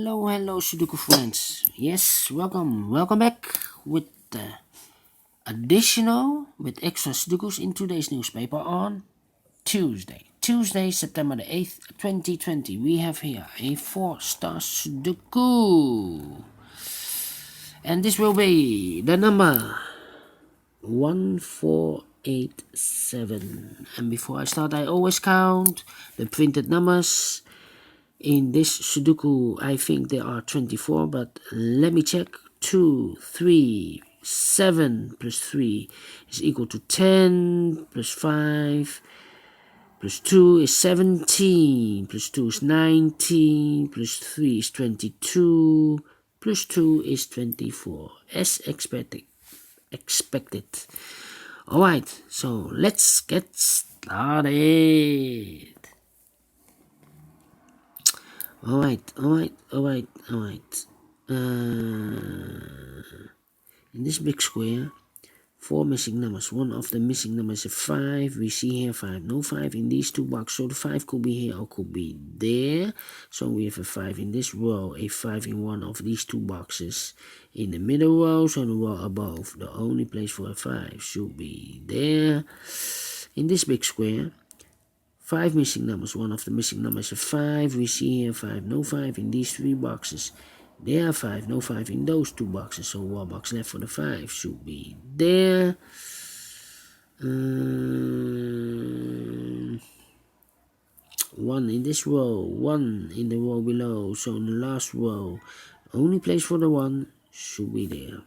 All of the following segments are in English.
Hello, Sudoku friends. Yes, welcome back with the additional with extra Sudokus in today's newspaper on Tuesday, September the 8th, 2020. We have here a 4-star Sudoku, and this will be the number 1487. And before I start, I always count the printed numbers. In this Sudoku, I think there are 24, but let me check. 2, 3, 7 plus 3 is equal to 10, plus 5, plus 2 is 17, plus 2 is 19, plus 3 is 22, plus 2 is 24, as expected. Alright, so let's get started. Alright. In this big square, 4 missing numbers. One of the missing numbers is 5. We see here 5. No 5 in these two boxes. So the 5 could be here or could be there. So we have a 5 in this row, a 5 in one of these two boxes. In the middle row, so the row above, the only place for a 5 should be there. In this big square, 5 missing numbers. One of the missing numbers is 5. We see here 5. No 5 in these 3 boxes. There are 5. No 5 in those 2 boxes. So one box left for the 5 should be there. 1 in this row. 1 in the row below. So in the last row, only place for the 1 should be there.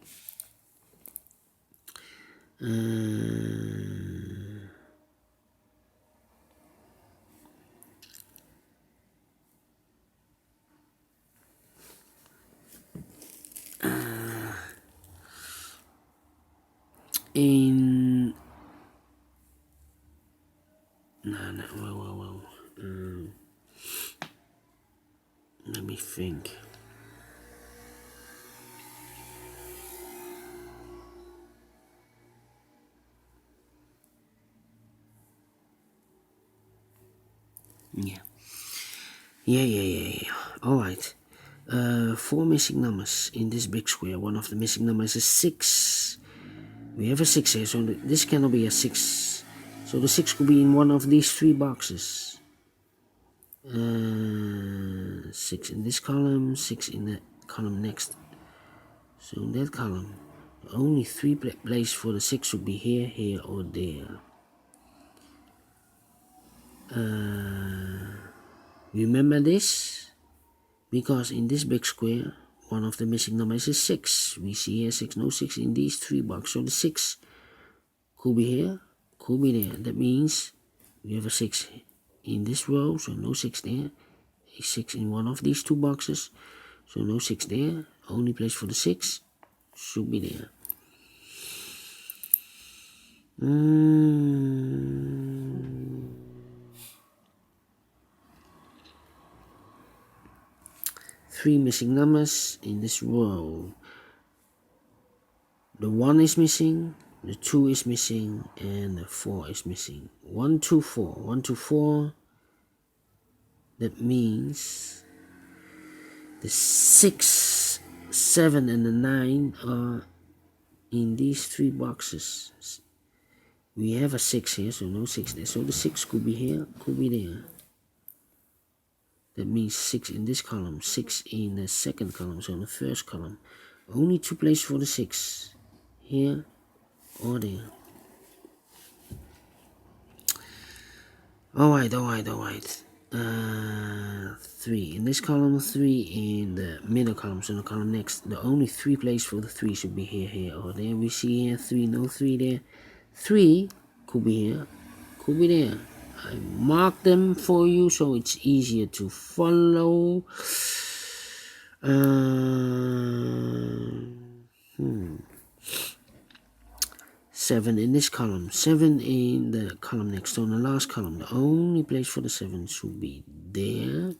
Let me think. Yeah. Alright. 4 missing numbers in this big square. One of the missing numbers is 6. We have a 6 here, so this cannot be a 6. So the 6 could be in one of these 3 boxes. 6 in this column, 6 in the column next. So in that column, only 3 places for the 6 should be here, or there. Remember this? Because in this big square, one of the missing numbers is 6. We see here 6, no 6 in these 3 boxes. So the 6 could be here, could be there. That means we have a 6 in this row, so no 6 there. A 6 in one of these 2 boxes, so no 6 there. Only place for the 6 should be there. 3 missing numbers in this row. The 1 is missing, the 2 is missing, and the 4 is missing. 1, 2, 4. 1, 2, 4. That means the 6, 7, and the 9 are in these 3 boxes. We have a 6 here, so no 6 there. So the 6 could be here, could be there. That means 6 in this column, 6 in the second column, so in the first column. Only 2 places for the 6. Here or there. Alright. 3 in this column, 3 in the middle column, so in the column next. The only 3 places for the 3 should be here, or there. We see here 3, no 3 there. 3 could be here, could be there. I mark them for you so it's easier to follow. 7 in this column, 7 in the column next, so in the last column. The only place for the 7 should be there.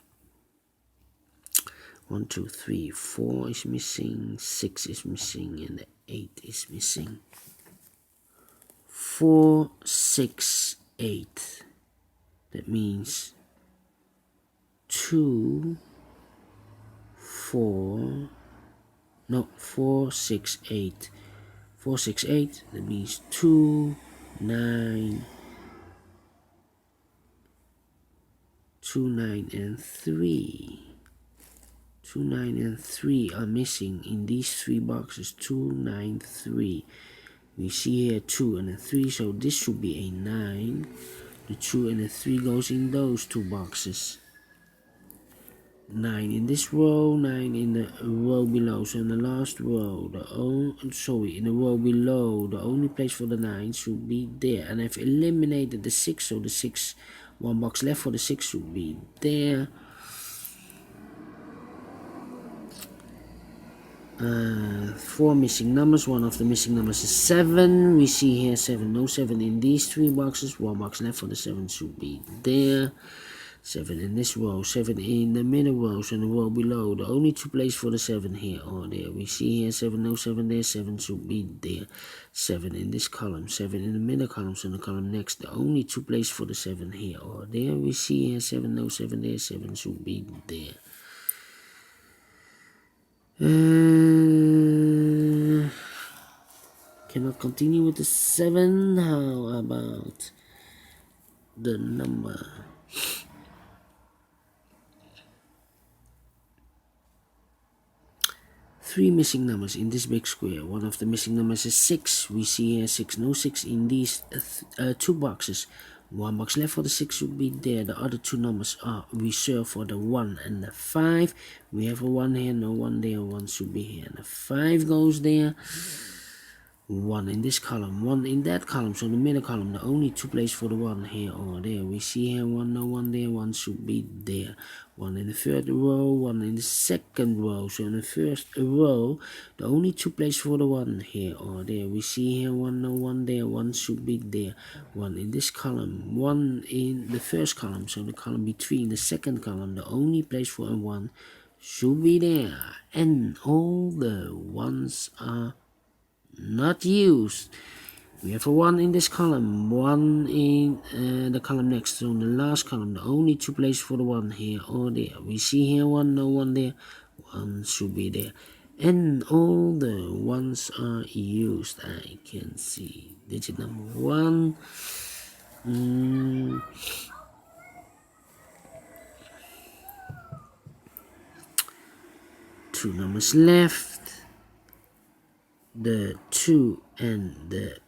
1, 2, 3, 4 is missing, 6 is missing, and the 8 is missing. 4, 6, 8. That means 2, 4, no, 4, 6, 8. 4, 6, 8, that means 2, 9, 2, 9, and 3. 2, 9, and 3 are missing in these 3 boxes. 2, 9, 3. We see here 2 and a 3, so this should be a 9. The 2 and the 3 goes in those 2 boxes. 9 in this row, 9 in the row below. So in the last row, in the row below, the only place for the 9 should be there. And I've eliminated the 6, so the 6, 1 box left for the 6 should be there. 4 missing numbers. One of the missing numbers is 7. We see here 7. No 7 in these 3 boxes. 1 box left for the 7 should be there. 7 in this row. 7 in the middle row. So in the row below. The only 2 places for the 7 here or there. We see here 7. No 7 there. 7 should be there. 7 in this column. 7 in the middle column. So in the column next. The only 2 places for the 7 here or there. We see here 7. No 7 there. 7 should be there. Cannot continue with the 7. How about the number? Three missing numbers in this big square. One of the missing numbers is 6. We see here 6. No 6 in these 2 boxes. 1 box left for the 6 should be there. The other 2 numbers are reserved for the 1 and the 5. We have a 1 here, no 1 there. 1 should be here. And the 5 goes there. 1 in this column, 1 in that column. So in the middle column, the only 2 places for the 1 here or there. We see here 1, no 1 there. 1 should be there. 1 in the 3rd row, 1 in the 2nd row. So in the 1st row, the only 2 places for the 1 here or there. We see here 1, no 1 there. 1 should be there. 1 in this column, 1 in the 1st column. So the column between the 2nd column, the only place for a 1 should be there. And all the 1s are not used. We have a 1 in this column, 1 in the column next. So in the last column, the only 2 places for the 1 here or there. We see here 1, no 1 there. 1 should be there. And all the 1s are used. I can see digit number 1. 2 numbers left. The 2 and the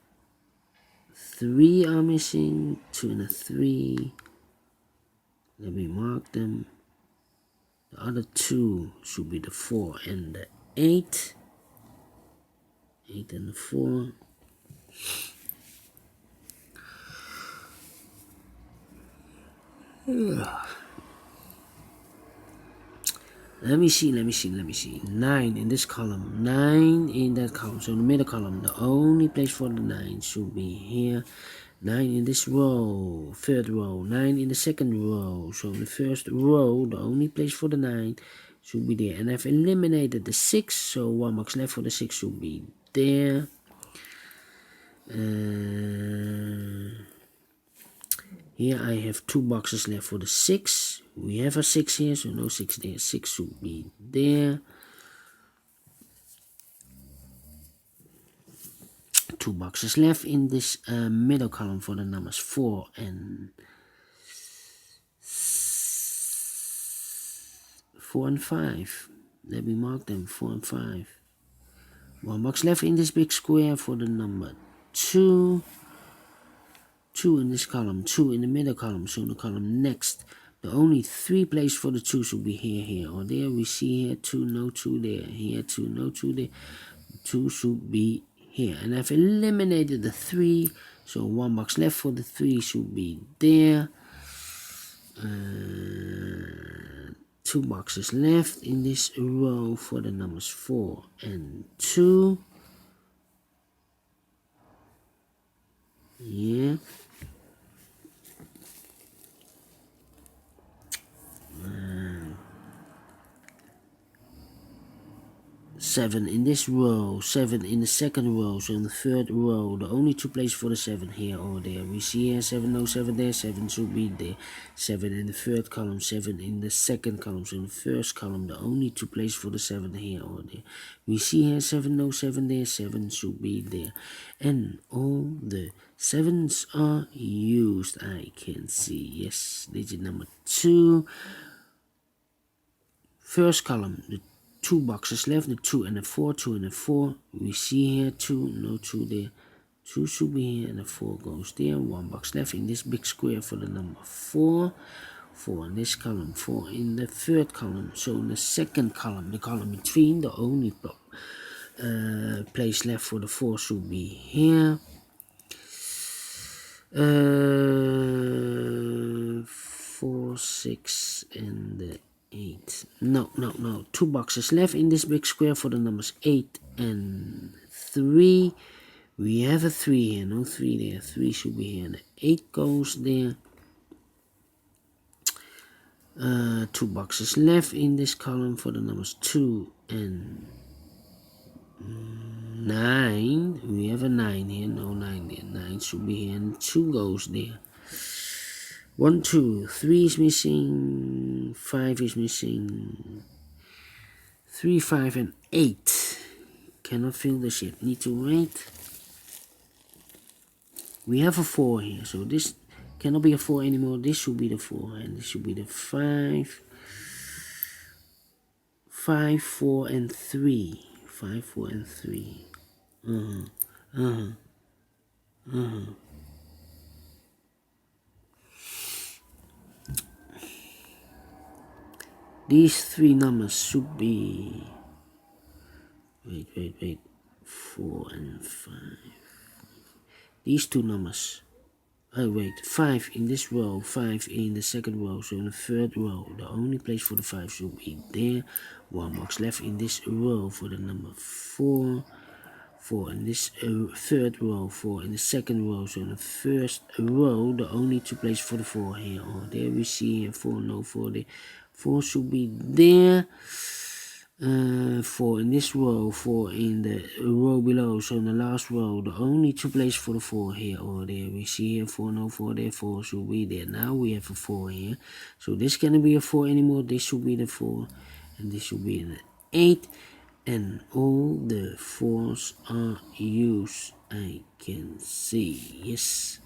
3 are missing. 2 and the 3. Let me mark them. The other 2 should be the 4 and the 8. 8 and the 4. Let me see. 9 in this column, 9 in that column. So in the middle column, the only place for the 9 should be here. 9 in this row, 3rd row, 9 in the 2nd row. So in the 1st row, the only place for the 9 should be there. And I've eliminated the 6, so 1 box left for the 6 should be there. Here I have 2 boxes left for the 6. We have a 6 here, so no 6 there. 6 should be there. 2 boxes left in this middle column for the numbers 4 and 5. Let me mark them, 4 and 5. 1 box left in this big square for the number 2. 2 in this column, 2 in the middle column, so in the column next. The only 3 places for the 2 should be here, or there. We see here 2, no 2 there. Here 2, no 2 there. 2 should be here. And I've eliminated the 3, so 1 box left for the 3 should be there. 2 boxes left in this row for the numbers 4 and 2. Yeah. 7 in this row, 7 in the second row, so in the third row, the only two places for the 7 here or there. We see here 7, no 7 there, 7 should be there. 7 in the third column, 7 in the second column, so in the first column, the only two places for the 7 here or there. We see here 7, no 7 there, 7 should be there. And all the 7s are used, I can see. Yes, digit number 2. First column, the 2 boxes left, the 2 and the 4, 2 and the 4. We see here 2, no 2 there. 2 should be here and the 4 goes there. 1 box left in this big square for the number 4. 4 in this column, 4 in the third column. So in the second column, the column between, the only place left for the 4 should be here. 4, 6 and the 8. No. 2 boxes left in this big square for the numbers 8 and 3. We have a 3 here. No 3 there. 3 should be here. And the 8 goes there. 2 boxes left in this column for the numbers 2 and 9. We have a 9 here. No 9 there. 9 should be here. And 2 goes there. 1, 2, 3 is missing, 5 is missing, 3, 5, and 8. Cannot fill this yet. Need to wait. We have a 4 here, so this cannot be a 4 anymore. This should be the 4, and this should be the 5. 5, 4, and 3. 5, 4, and 3. These 3 numbers should be, wait, 4 and 5. These 2 numbers, 5 in this row, 5 in the second row, so in the third row, the only place for the 5 should be there. 1 box left in this row for the number 4. 4 in this third row, 4 in the second row, so in the first row, the only 2 places for the 4 here or there. We see here 4, no 4 there. 4 should be there. 4 in this row, 4 in the row below, so in the last row, the only 2 places for the 4 here or there. We see here 4, no 4 there, 4 should be there. Now we have a 4 here, so this cannot be a 4 anymore. This should be the 4, and this should be an 8, and all the 4s are used, I can see. Yes.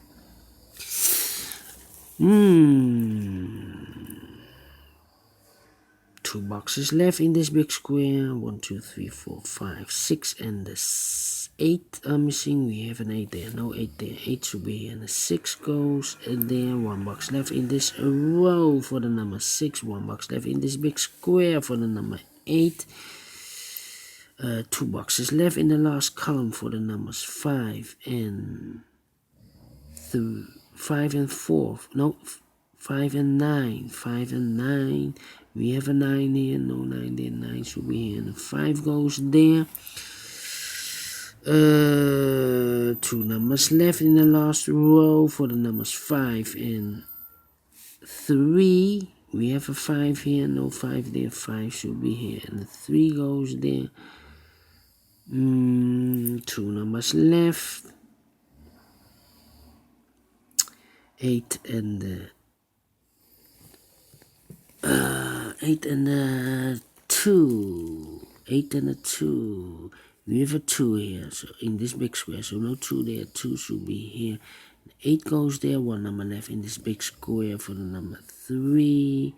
2 boxes left in this big square. 1, 2, 3, 4, 5, 6, and the 8 are missing. We have an 8 there. No 8 there. 8 should be here, and the 6 goes there. 1 box left in this row for the number 6. 1 box left in this big square for the number 8. 2 boxes left in the last column for the numbers 5 and 4. No, 5 and 9. 5 and 9. We have a 9 here. No 9 there. 9 should be here. And the 5 goes there. 2 numbers left in the last row for the numbers 5 and 3. We have a 5 here. No 5 there. 5 should be here. And the 3 goes there. 2 numbers left. 8 and 2. 8 and a 2. We have a 2 here, so in this big square, so no 2 there. 2 should be here. 8 goes there. 1 number left in this big square for the number 3.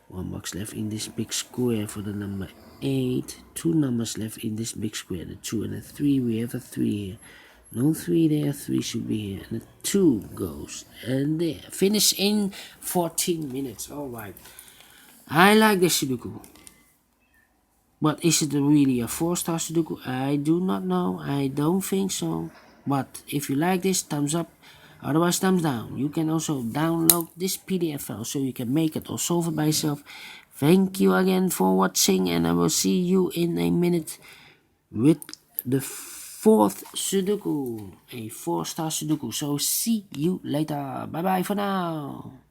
1 box left in this big square for the number 8. 2 numbers left in this big square, the 2 and the 3. We have a 3 here. No 3 there. 3 should be here. And the 2 goes and there. Finish in 14 minutes. Alright. I like this Sudoku. But is it really a 4-star Sudoku? I do not know. I don't think so. But if you like this, thumbs up. Otherwise, thumbs down. You can also download this PDF file so you can make it or solve it by yourself. Thank you again for watching, and I will see you in a minute with the 4th Sudoku, a 4-star Sudoku. So see you later. Bye bye for now.